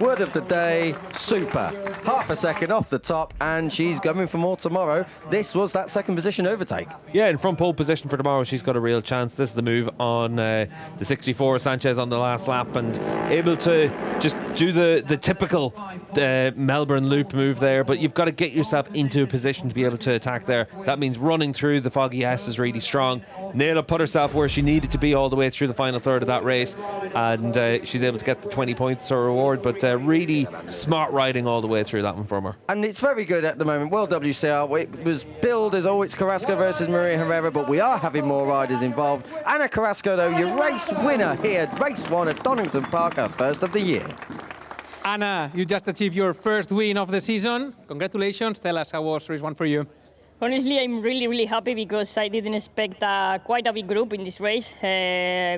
Speaker 1: Word of the day, super. Half a second off the top, and she's going for more tomorrow. This was that second position overtake.
Speaker 2: Yeah, in front pole position for tomorrow, she's got a real chance. This is the move on the 64, Sanchez on the last lap, and able to just do the typical Melbourne loop move there, but you've got to get yourself into a position to be able to attack there. That means running through the Foggy S is really strong. Naila put herself where she needed to be all the way through the final third of that race, and she's able to get the 20 points her reward, but really smart riding all the way through that one from her.
Speaker 1: And it's very good at the moment. World WCR, it was billed as, oh, it's Carrasco versus Maria Herrera, but we are having more riders involved. Ana Carrasco, though, your race winner here, race 1 at Donington Park, her first of the year.
Speaker 3: Anna, you just achieved your first win of the season. Congratulations. Tell us how was race 1 for you.
Speaker 6: Honestly, I'm really happy because I didn't expect quite a big group in this race.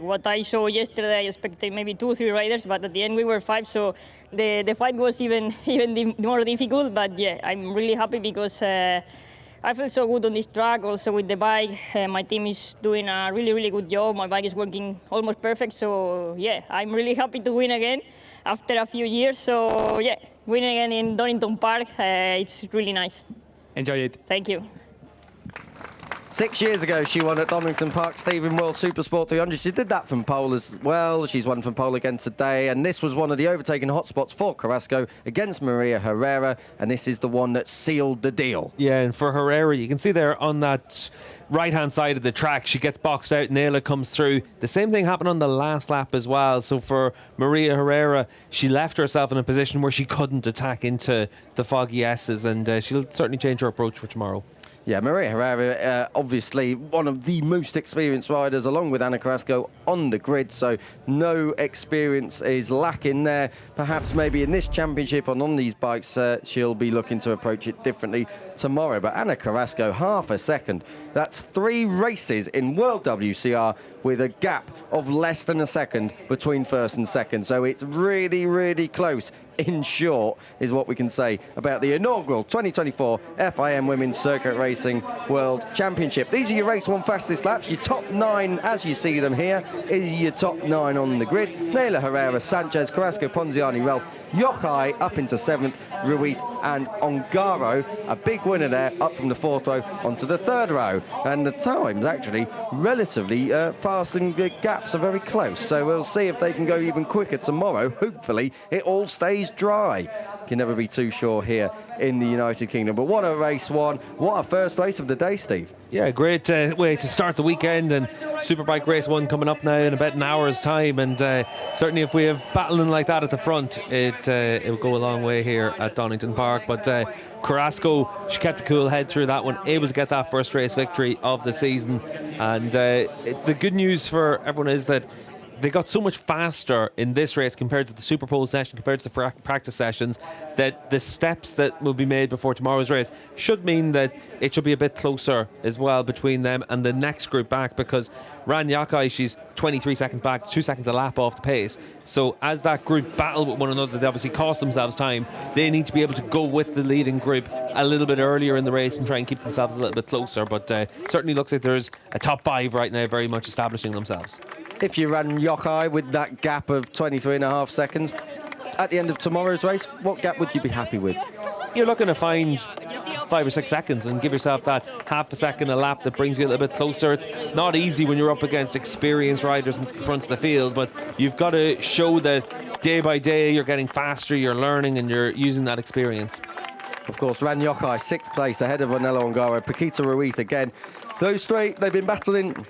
Speaker 6: What I saw yesterday, I expected maybe 2-3 riders, but at the end we were 5, so the fight was even more difficult. But yeah, I'm really happy because I feel so good on this track, also with the bike. My team is doing a really good job. My bike is working almost perfect, so yeah, I'm really happy to win again after a few years. So yeah, winning again in Donington Park, it's really nice.
Speaker 3: Enjoy it.
Speaker 6: Thank you.
Speaker 1: 6 years ago, she won at Donington Park, Stephen World Supersport 300. She did that from pole as well. She's won from pole again today. And this was one of the overtaking hotspots for Carrasco against Maria Herrera. And this is the one that sealed the deal.
Speaker 2: Yeah, and for Herrera, you can see there on that right-hand side of the track, she gets boxed out, Naila comes through. The same thing happened on the last lap as well. So for Maria Herrera, she left herself in a position where she couldn't attack into the Foggy S's, and she'll certainly change her approach for tomorrow.
Speaker 1: Yeah, Maria Herrera, obviously one of the most experienced riders, along with Ana Carrasco, on the grid, so no experience is lacking there. Perhaps maybe in this championship and on these bikes, she'll be looking to approach it differently tomorrow. But Ana Carrasco, half a second. That's 3 races in World WCR with a gap of less than a second between first and second. So it's really close. In short, is what we can say about the inaugural 2024 FIM Women's Circuit Racing World Championship. These are your race 1 fastest laps. Your top 9, as you see them here, is your top 9 on the grid. Naila Herrera, Sanchez, Carrasco, Ponziani, Ralph, Yochai up into 7th, Ruiz and Ongaro. A big winner there, up from the 4th row onto the 3rd row. And the times actually relatively fast, and the gaps are very close. So we'll see if they can go even quicker tomorrow. Hopefully it all stays is dry. Can never be too sure here in the United Kingdom. But what a race one. What a first race of the day, Steve.
Speaker 2: Yeah, great way to start the weekend, and Superbike Race 1 coming up now in about an hour's time, and certainly if we have battling like that at the front, it will go a long way here at Donington Park. But Carrasco, she kept a cool head through that one, able to get that first race victory of the season. And the good news for everyone is that they got so much faster in this race compared to the Super Pole session, compared to the practice sessions, that the steps that will be made before tomorrow's race should mean that it should be a bit closer as well between them and the next group back, because Ran Yakai, she's 23 seconds back, 2 seconds a lap off the pace. So as that group battle with one another, they obviously cost themselves time. They need to be able to go with the leading group a little bit earlier in the race and try and keep themselves a little bit closer. But certainly looks like there's a top 5 right now very much establishing themselves.
Speaker 1: If you ran Yokai with that gap of 23.5 seconds at the end of tomorrow's race, what gap would you be happy with?
Speaker 2: You're looking to find 5 or 6 seconds and give yourself that half a second a lap that brings you a little bit closer. It's not easy when you're up against experienced riders in the front of the field, but you've got to show that day by day you're getting faster, you're learning, and you're using that experience.
Speaker 1: Of course, Ran Yokai, 6th place ahead of Ornella Ongaro. Paquita Ruiz again. Those three, they've been battling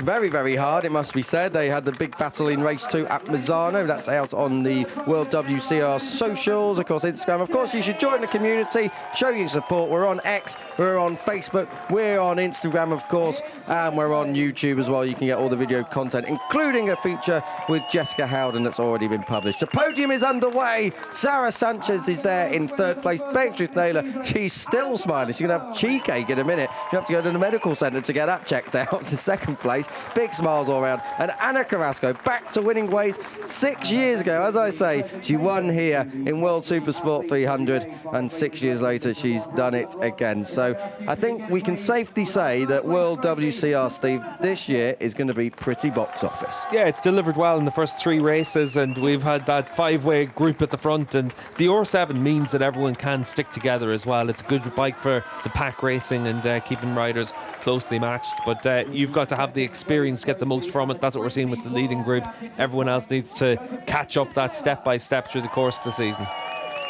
Speaker 1: very, very hard, it must be said. They had the big battle in race 2 at Misano. That's out on the World WCR socials, of course, Instagram. Of course, you should join the community, show your support. We're on X, we're on Facebook, we're on Instagram, of course, and we're on YouTube as well. You can get all the video content, including a feature with Jessica Howden that's already been published. The podium is underway. Sarah Sanchez is there in 3rd place. Beatrice Naylor, she's still smiling. She's going to have cheesecake in a minute. You have to go to the medical centre to get that checked out. It's in 2nd place. Big smiles all around. And Anna Carrasco back to winning ways 6 years ago. As I say, she won here in World Supersport 300, and 6 years later she's done it again. So I think we can safely say that World WCR, Steve, this year is going to be pretty box office.
Speaker 2: Yeah, it's delivered well in the first 3 races, and we've had that 5-way group at the front, and the R7 means that everyone can stick together as well. It's a good bike for the pack racing and keeping riders closely matched, but you've got to have the experience, get the most from it. That's what we're seeing with the leading group. Everyone else needs to catch up that step by step through the course of the season.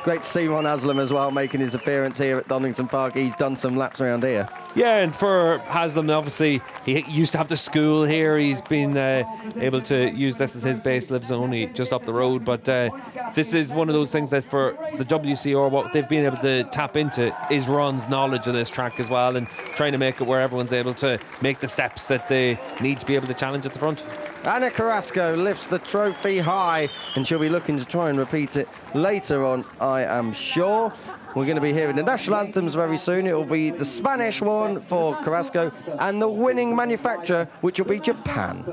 Speaker 1: Great to see Ron Haslam as well making his appearance here at Donington Park. He's done some laps around here.
Speaker 2: Yeah, and for Haslam, obviously, he used to have the school here. He's been able to use this as his base, lives only just up the road. But this is one of those things that for the WCR, what they've been able to tap into is Ron's knowledge of this track as well, and trying to make it where everyone's able to make the steps that they need to be able to challenge at the front.
Speaker 1: Anna Carrasco lifts the trophy high, and she'll be looking to try and repeat it later on, I am sure. We're going to be hearing the national anthems very soon. It will be the Spanish one for Carrasco and the winning manufacturer, which will be Japan.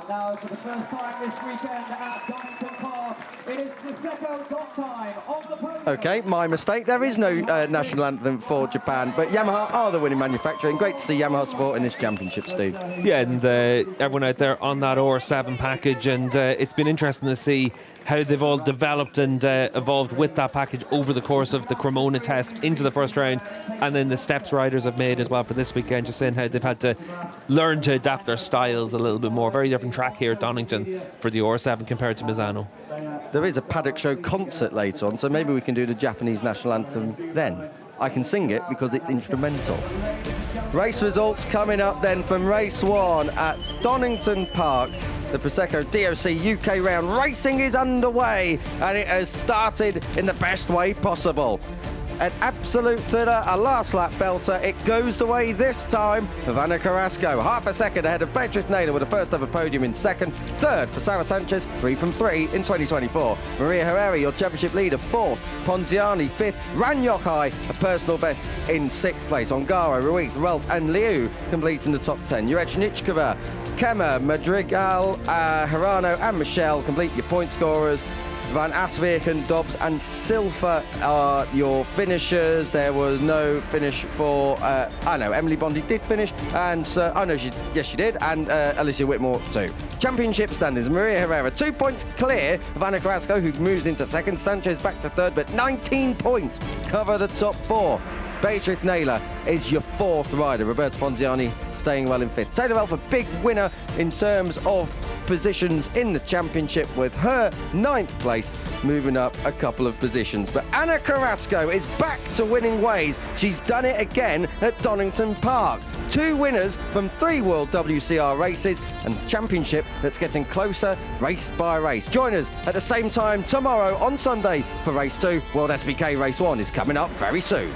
Speaker 7: Now, for the first time this weekend at Donington Park, it is Prosecco dot time on the podium.
Speaker 1: Okay, my mistake. There is no national anthem for Japan, but Yamaha are the winning manufacturer, and great to see Yamaha supporting this championship, Steve.
Speaker 2: Yeah, and everyone out there on that R7 package, and it's been interesting to see how they've all developed and evolved with that package over the course of the Cremona test into the first round, and then the steps riders have made as well for this weekend, just saying how they've had to learn to adapt their styles a little bit more. Very different track here at Donington for the R7 compared to Misano.
Speaker 1: There is a paddock show concert later on, so maybe we can do the Japanese national anthem then. I can sing it because it's instrumental. Race results coming up then from race 1 at Donington Park. The Prosecco DOC UK round racing is underway, and it has started in the best way possible. an absolute thriller, a last lap belter. It goes the way this time of Ana Carrasco. Half a second ahead of Beatriz Naylor with a first ever podium in second. Third for Sarah Sanchez, 3 from 3 in 2024. Maria Herrera, your championship leader, fourth. Ponziani, fifth. Ran Yochai, a personal best in sixth place. Ongaro, Ruiz, Ralph and Liu completing the top 10. Jurečničková, Kemmer, Madrigal, Hirano and Michelle complete your point scorers. Van Aswierken, Dobbs and Silva are your finishers. There was no finish for, Emily Bondi did finish, and yes she did, and Alicia Whitmore too. Championship standings, Maria Herrera 2 points clear of Ana Carrasco, who moves into second. Sanchez back to third, but 19 points cover the top four. Beatriz Naylor is your fourth rider. Roberta Ponziani staying well in fifth. Taylor Elf, a big winner in terms of positions in the championship, with her ninth place moving up a couple of positions. But Ana Carrasco is back to winning ways. She's done it again at Donington Park. 2 winners from 3 World WCR races, and championship that's getting closer race by race. Join us at the same time tomorrow on Sunday for race 2. World SBK race 1 is coming up very soon.